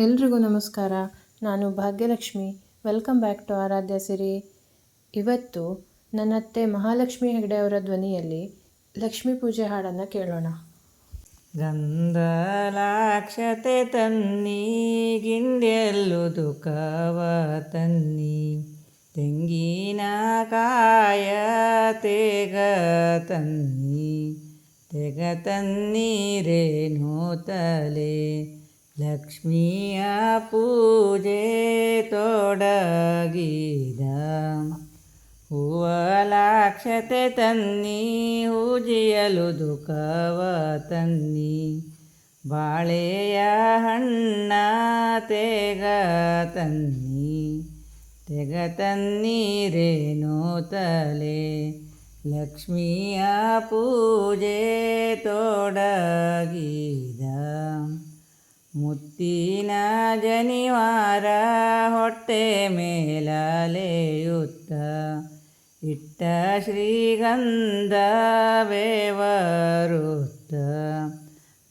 ಎಲ್ರಿಗೂ ನಮಸ್ಕಾರ. ನಾನು ಭಾಗ್ಯಲಕ್ಷ್ಮಿ. ವೆಲ್ಕಮ್ ಬ್ಯಾಕ್ ಟು ಆರಾಧ್ಯ ಸಿರಿ. ಇವತ್ತು ನನ್ನತ್ತೆ ಮಹಾಲಕ್ಷ್ಮಿ ಹೆಗಡೆ ಅವರ ಧ್ವನಿಯಲ್ಲಿ ಲಕ್ಷ್ಮೀ ಪೂಜೆ ಹಾಡನ್ನು ಕೇಳೋಣ. ಗಂಧಲಾಕ್ಷತೆ ತನ್ನಿ, ಗಿಂಡ್ಯಲ್ಲು ದುಃಖವ ತನ್ನಿ, ತೆಂಗಿನ ಕಾಯ ತೆಗ ತನ್ನಿ, ತೆಗ ತನ್ನೀರೇನು ತಲೆ, ಲಕ್ಷ್ಮಿಯ ಪೂಜೆ ತೊಡಗಿದ. ಹೂವಲಾಕ್ಷತೆ ತನ್ನಿ, ಹೂಜಿಯಲು ದುಃಖವ ತನ್ನಿ, ಬಾಳೆಯ ಹಣ್ಣ ತೆಗ ತನ್ನಿ, ತೆಗ ತನ್ನೀರೇನು ತಲೆ, ಲಕ್ಷ್ಮಿಯ ಪೂಜೆ ತೊಡಗಿದ. ಮುತ್ತಿನ ಜನಿವಾರ ಹೊಟ್ಟೆ ಮೇಲಲೆಯುತ್ತ, ಇಟ್ಟ ಶ್ರೀಗಂಧ ಬೆವರುತ್ತ,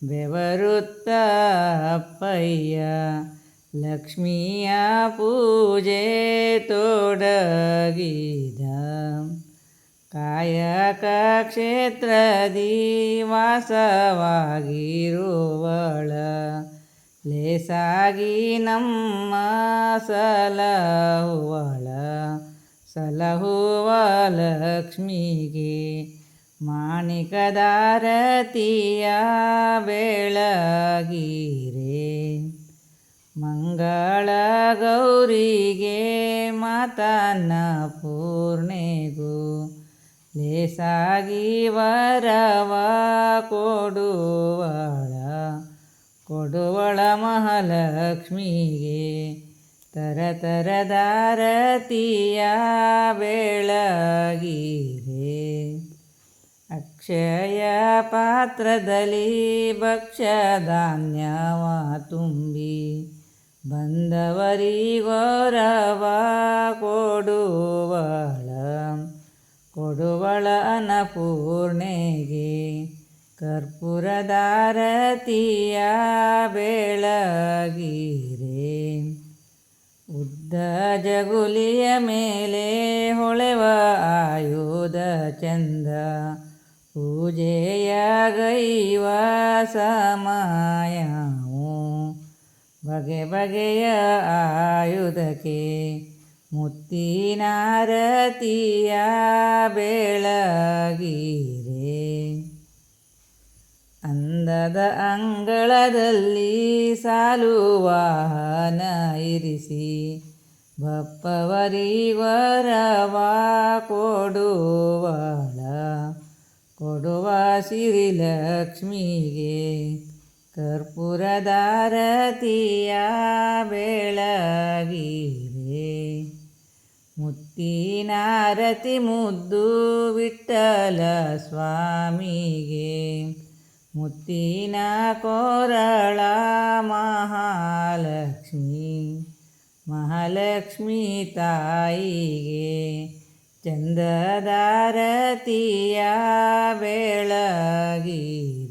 ಬೆವರುತ್ತ ಅಪ್ಪಯ್ಯ, ಲಕ್ಷ್ಮಿಯ ಪೂಜೆ ತೊಡಗಿದ. ಕಾಯಕ ಕ್ಷೇತ್ರದಿ ವಾಸವಾಗಿರುವಳ, ಲೇಸಾಗಿ ನಮ್ಮ ಸಲಹುವಳ, ಸಲಹುವ ಲಕ್ಷ್ಮಿಗೆ ಮಾಣಿಕದಾರತಿಯ ಬೆಳಗಿರೆ. ಮಂಗಳ ಗೌರಿಗೆ ಮಾತನ್ನ ಪೂರ್ಣೆಗೂ, ಲೇಸಾಗಿ ವರವ ಕೊಡುವಳ, ಕೊಡುವಳ ಮಹಾಲಕ್ಷ್ಮಿಗೆ ತರತರದಾರತಿಯ ಬೆಳಗಿರೆ. ಅಕ್ಷಯ ಪಾತ್ರದಲ್ಲಿ ಭಕ್ಷ್ಯಧಾನ್ಯವ ತುಂಬಿ, ಬಂದವರಿಗೊರವ ಕೊಡುವಳ, ಕೊಡುವಳ ಅನ್ನಪೂರ್ಣೆಗೆ ಕರ್ಪೂರದಾರತಿಯ ಬೆಳಗಿರೆ. ಉದ್ದ ಜಗುಲಿಯ ಮೇಲೆ ಹೊಳೆವ ಆಯುಧ ಚಂದ, ಪೂಜೆಯ ಗೈವ ಸಮಯವು, ಬಗೆ ಬಗೆಯ ಆಯುಧಕ್ಕೆ ಮುತ್ತಿನಾರತಿಯ ಬೆಳಗಿರೆ. ಅಂದದ ಅಂಗಳದಲ್ಲಿ ಸಾಲು ವಾಹನ ಇರಿಸಿ, ಬಪ್ಪವರಿವರವ ಕೊಡುವಳ, ಕೊಡುವ ಸಿರಿಲಕ್ಷ್ಮಿಗೆ ಕರ್ಪೂರದಾರತಿಯ ಬೆಳಗಿರೆ. ಮುತ್ತಿನಾರತಿ ಮುದ್ದು ವಿಠ್ಠಲ ಸ್ವಾಮಿಗೆ, ಮುತ್ತಿನ ಕೊರಳ ಮಹಾಲಕ್ಷ್ಮಿ, ಮಹಾಲಕ್ಷ್ಮಿ ತಾಯಿಗೆ ಚಂದದಾರತಿಯ ಬೆಳಗಿರೆ.